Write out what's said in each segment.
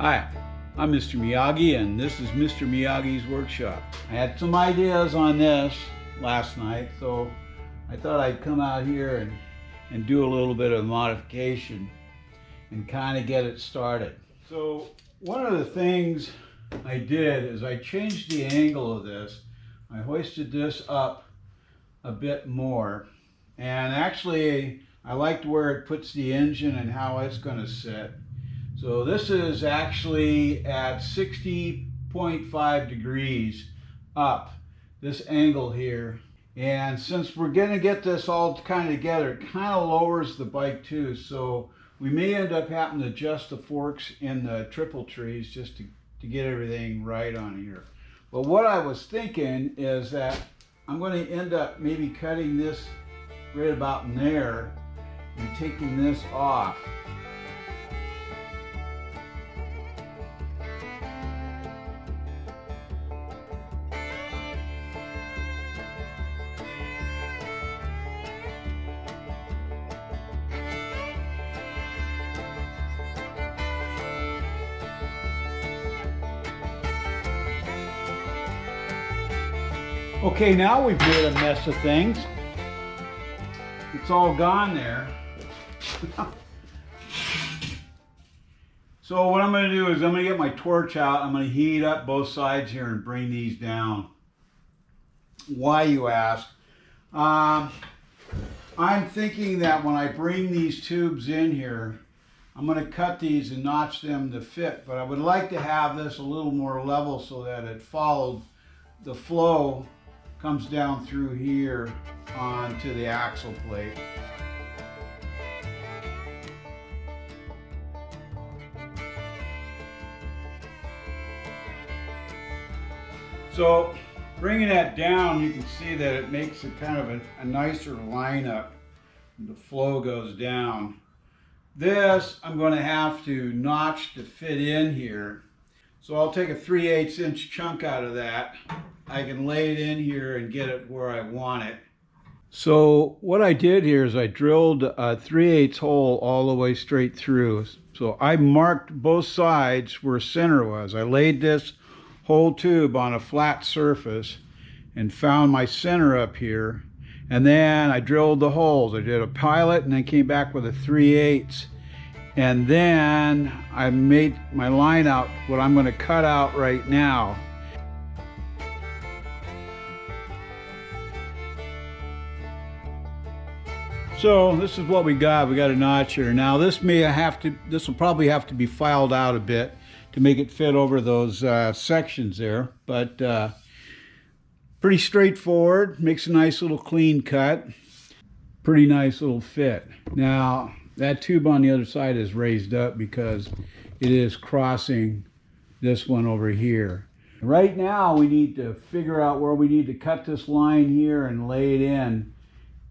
Hi, I'm Mr. Miyagi and this is Mr. Miyagi's Workshop. I had some ideas on this last night, so I thought I'd come out here and do a little bit of modification and kind of get it started. So one of the things I did is I changed the angle of this. I hoisted this up a bit more, and actually I liked where it puts the engine and how it's going to sit. So this is actually at 60.5 degrees up, this angle here. And since we're going to get this all kind of together, it kind of lowers the bike too. So we may end up having to adjust the forks in the triple trees just to get everything right on here. But what I was thinking is that I'm going to end up maybe cutting this right about in there and taking this off. Okay, now we've made a mess of things. It's all gone there. So what I'm going to do is I'm going to get my torch out. I'm going to heat up both sides here and bring these down. Why, you ask? I'm thinking that when I bring these tubes in here, I'm going to cut these and notch them to fit. But I would like to have this a little more level so that it followed the flow comes down through here onto the axle plate. So bringing that down, you can see that it makes it kind of a nicer lineup. The flow goes down. This I'm going to have to notch to fit in here. So I'll take a 3/8 inch chunk out of that. I can lay it in here and get it where I want it. So what I did here is I drilled a 3/8 hole all the way straight through. So I marked both sides where center was. I laid this whole tube on a flat surface and found my center up here. And then I drilled the holes. I did a pilot and then came back with a 3/8. And then I made my line out, what I'm going to cut out right now. So this is what we got. We got a notch here. Now this will probably have to be filed out a bit to make it fit over those sections there. But pretty straightforward. Makes a nice little clean cut. Pretty nice little fit. Now that tube on the other side is raised up because it is crossing this one over here. Right now we need to figure out where we need to cut this line here and lay it in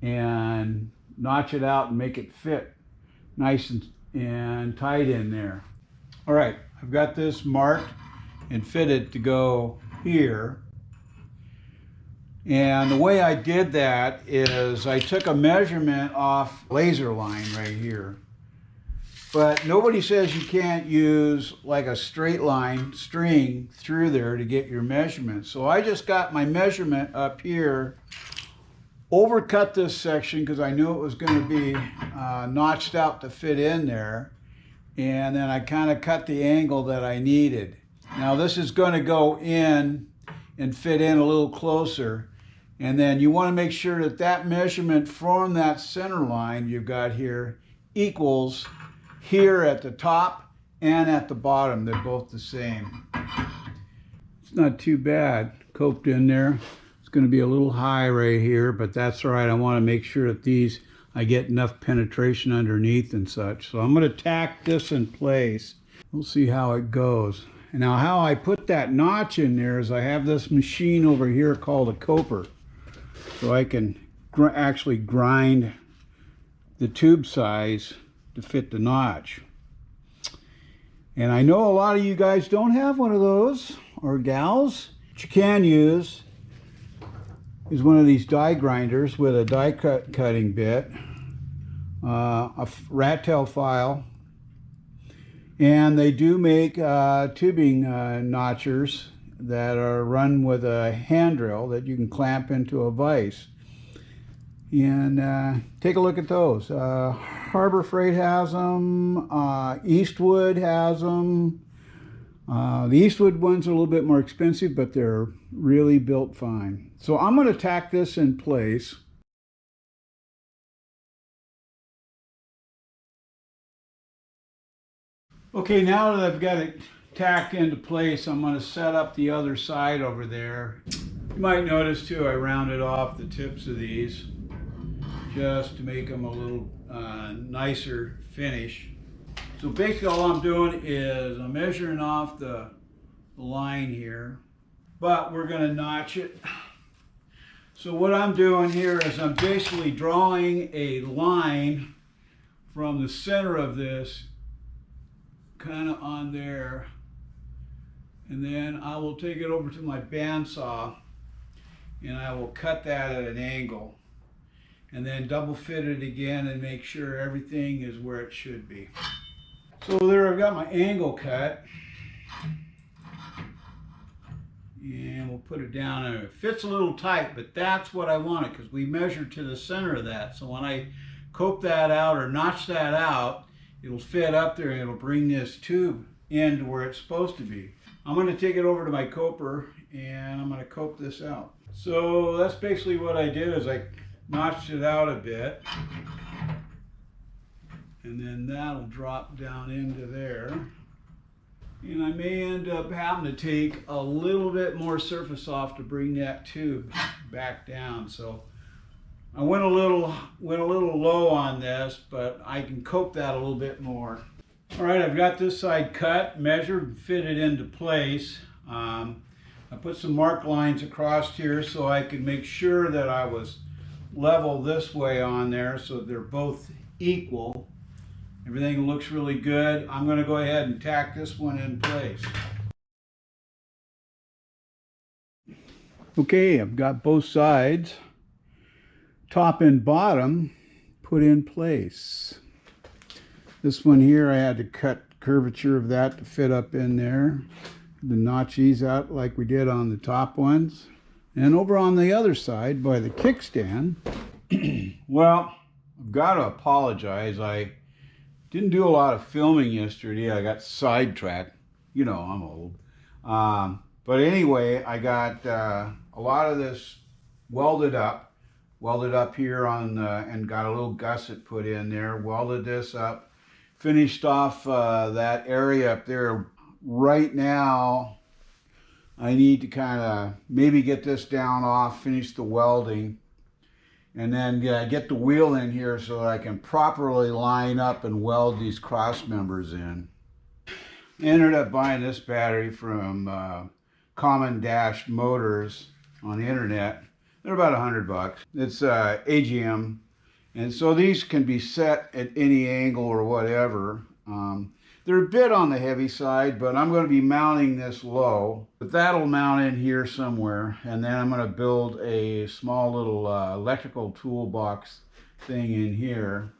and notch it out and make it fit nice and tight in there. All right, I've got this marked and fitted to go here. And the way I did that is I took a measurement off laser line right here. But nobody says you can't use like a straight line string through there to get your measurement. So I just got my measurement up here, overcut this section because I knew it was going to be notched out to fit in there. And then I kind of cut the angle that I needed. Now this is going to go in and fit in a little closer. And then you want to make sure that that measurement from that center line you've got here equals here at the top and at the bottom. They're both the same. It's not too bad. Coped in there. It's going to be a little high right here, but that's all right. I want to make sure that I get enough penetration underneath and such. So I'm going to tack this in place. We'll see how it goes. And now how I put that notch in there is I have this machine over here called a coper. So I can actually grind the tube size to fit the notch. And I know a lot of you guys don't have one of those, or gals. What you can use is one of these die grinders with a die cutting bit, a rat tail file, And they do make tubing notchers that are run with a hand drill that you can clamp into a vise. And take a look at those. Harbor Freight has them. Eastwood has them. The Eastwood ones are a little bit more expensive, but they're really built fine. So I'm going to tack this in place. Okay, now that I've got it tacked into place, I'm going to set up the other side over there. You might notice too, I rounded off the tips of these just to make them a little nicer finish. So basically all I'm doing is I'm measuring off the line here, but we're going to notch it. So what I'm doing here is I'm basically drawing a line from the center of this kind of on there, and then I will take it over to my bandsaw and I will cut that at an angle and then double fit it again and make sure everything is where it should be. So there I've got my angle cut, and we'll put it down, and it fits a little tight, but that's what I wanted because we measured to the center of that. So when I cope that out or notch that out, it'll fit up there and it'll bring this tube in to where it's supposed to be. I'm going to take it over to my coper and I'm going to cope this out. So that's basically what I did, is I notched it out a bit, and then that'll drop down into there. And I may end up having to take a little bit more surface off to bring that tube back down. So I went a little low on this, but I can cope that a little bit more. All right, I've got this side cut, measured, fitted into place. I put some mark lines across here so I could make sure that I was level this way on there so they're both equal. Everything looks really good. I'm going to go ahead and tack this one in place. Okay, I've got both sides, top and bottom, put in place. This one here, I had to cut curvature of that to fit up in there. The notch these out like we did on the top ones. And over on the other side by the kickstand, well, I've got to apologize. I didn't do a lot of filming yesterday. I got sidetracked. You know, I'm old. But anyway, I got a lot of this welded up here on and got a little gusset put in there, welded this up, finished off that area up there. Right now, I need to kind of maybe get this down off, finish the welding, and then get the wheel in here so that I can properly line up and weld these cross members in. I ended up buying this battery from Common Dash Motors on the internet. They're about $100. It's AGM, and so these can be set at any angle or whatever. They're a bit on the heavy side, but I'm going to be mounting this low. But that'll mount in here somewhere, and then I'm going to build a small little electrical toolbox thing in here.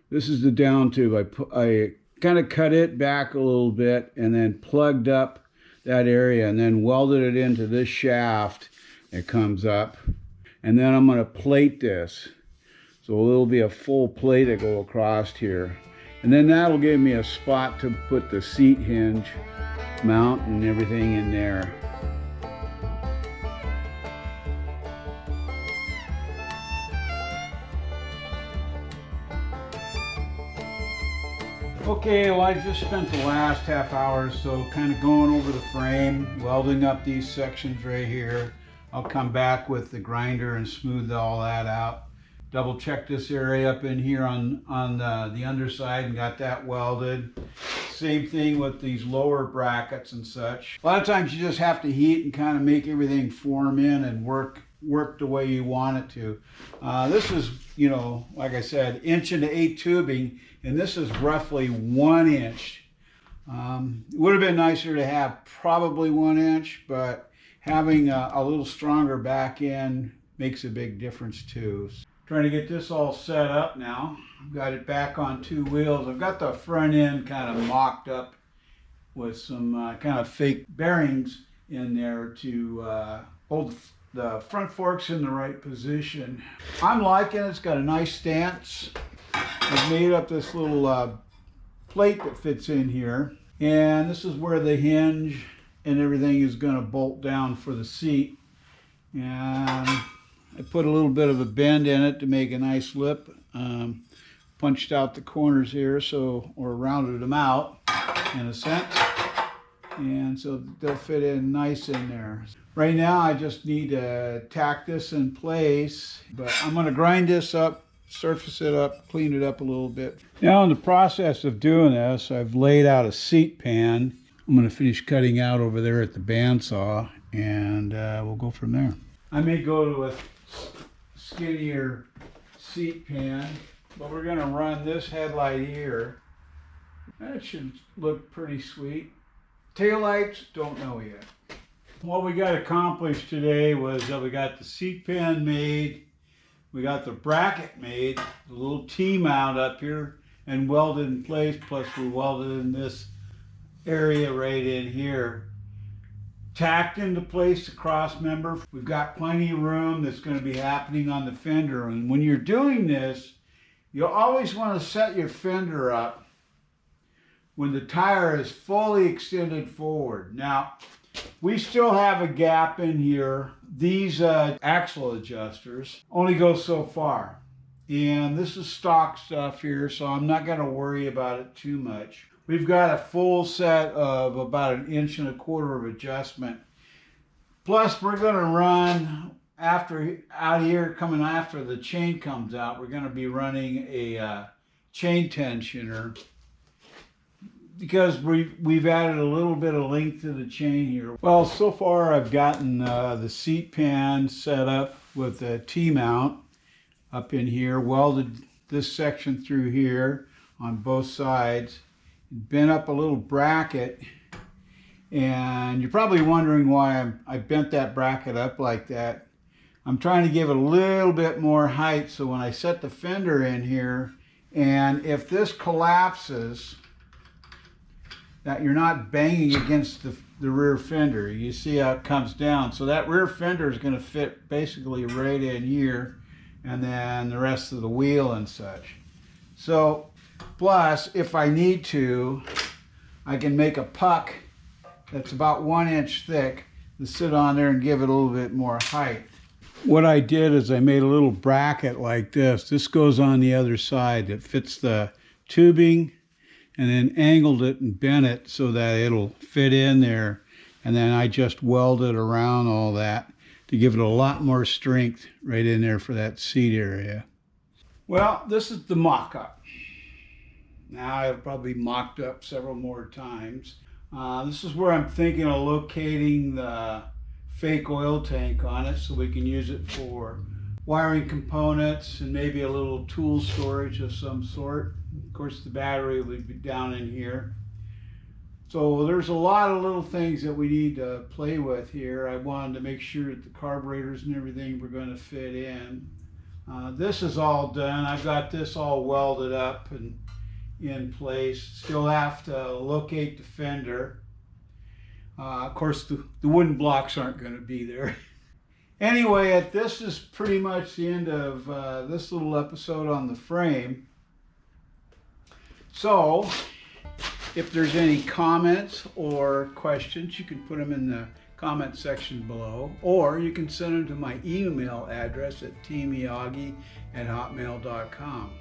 This is the down tube. I kind of cut it back a little bit and then plugged up that area and then welded it into this shaft that comes up. And then I'm going to plate this. So there'll be a full plate that go across here. And then that'll give me a spot to put the seat hinge mount and everything in there. Okay, well, I just spent the last half hour or so kind of going over the frame, welding up these sections right here. I'll come back with the grinder and smooth all that out. Double check this area up in here on the underside and got that welded. Same thing with these lower brackets and such. A lot of times you just have to heat and kind of make everything form in and work the way you want it to. This is, you know, like I said, 1.8" tubing, and this is roughly 1 inch. It would have been nicer to have probably 1 inch, but having a little stronger back end makes a big difference too. Trying to get this all set up now. I've got it back on 2 wheels. I've got the front end kind of mocked up with some kind of fake bearings in there to hold the front forks in the right position. I'm liking it. It's got a nice stance. I've made up this little plate that fits in here, and this is where the hinge and everything is going to bolt down for the seat. And I put a little bit of a bend in it to make a nice lip. Punched out the corners here, or rounded them out in a sense, and so they'll fit in nice in there. Right now I just need to tack this in place, but I'm going to grind this up, surface it up, clean it up a little bit. Now in the process of doing this, I've laid out a seat pan. I'm going to finish cutting out over there at the bandsaw, and we'll go from there. I may go to a skinnier seat pan, but we're going to run this headlight here. That should look pretty sweet. Taillights, don't know yet. What we got accomplished today was that we got the seat pan made, we got the bracket made, the little T-mount up here, and welded in place, plus we welded in this area right in here. Tacked into place the cross member. We've got plenty of room that's going to be happening on the fender, and when you're doing this, you'll always want to set your fender up when the tire is fully extended forward. Now, we still have a gap in here. These axle adjusters only go so far. And this is stock stuff here, so I'm not going to worry about it too much. We've got a full set of about 1.25 inches of adjustment. Plus, we're going to run out here, coming after the chain comes out, we're going to be running a chain tensioner, because we've added a little bit of length to the chain here. Well, so far I've gotten the seat pan set up with a T-mount up in here, welded this section through here on both sides, bent up a little bracket, and you're probably wondering why I bent that bracket up like that. I'm trying to give it a little bit more height, so when I set the fender in here, and if this collapses, that you're not banging against the rear fender. You see how it comes down. So that rear fender is going to fit basically right in here, and then the rest of the wheel and such. So, plus, if I need to, I can make a puck that's about 1 inch thick to sit on there and give it a little bit more height. What I did is I made a little bracket like this. This goes on the other side that fits the tubing, and then angled it and bent it so that it'll fit in there. And then I just welded around all that to give it a lot more strength right in there for that seat area. Well, this is the mock-up. Now I've probably mocked up several more times. This is where I'm thinking of locating the fake oil tank on it so we can use it for wiring components and maybe a little tool storage of some sort. Of course, the battery will be down in here. So there's a lot of little things that we need to play with here. I wanted to make sure that the carburetors and everything were going to fit in. This is all done. I've got this all welded up and in place. Still have to locate the fender. Of course, the wooden blocks aren't going to be there. Anyway, this is pretty much the end of this little episode on the frame. So, if there's any comments or questions, you can put them in the comment section below, or you can send them to my email address at tmiyagi@hotmail.com.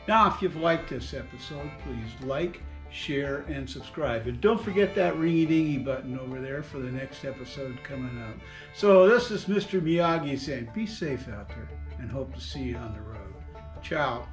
Now, if you've liked this episode, please like, share, and subscribe. And don't forget that ringy-dingy button over there for the next episode coming up. So this is Mr. Miyagi saying, be safe out there, and hope to see you on the road. Ciao.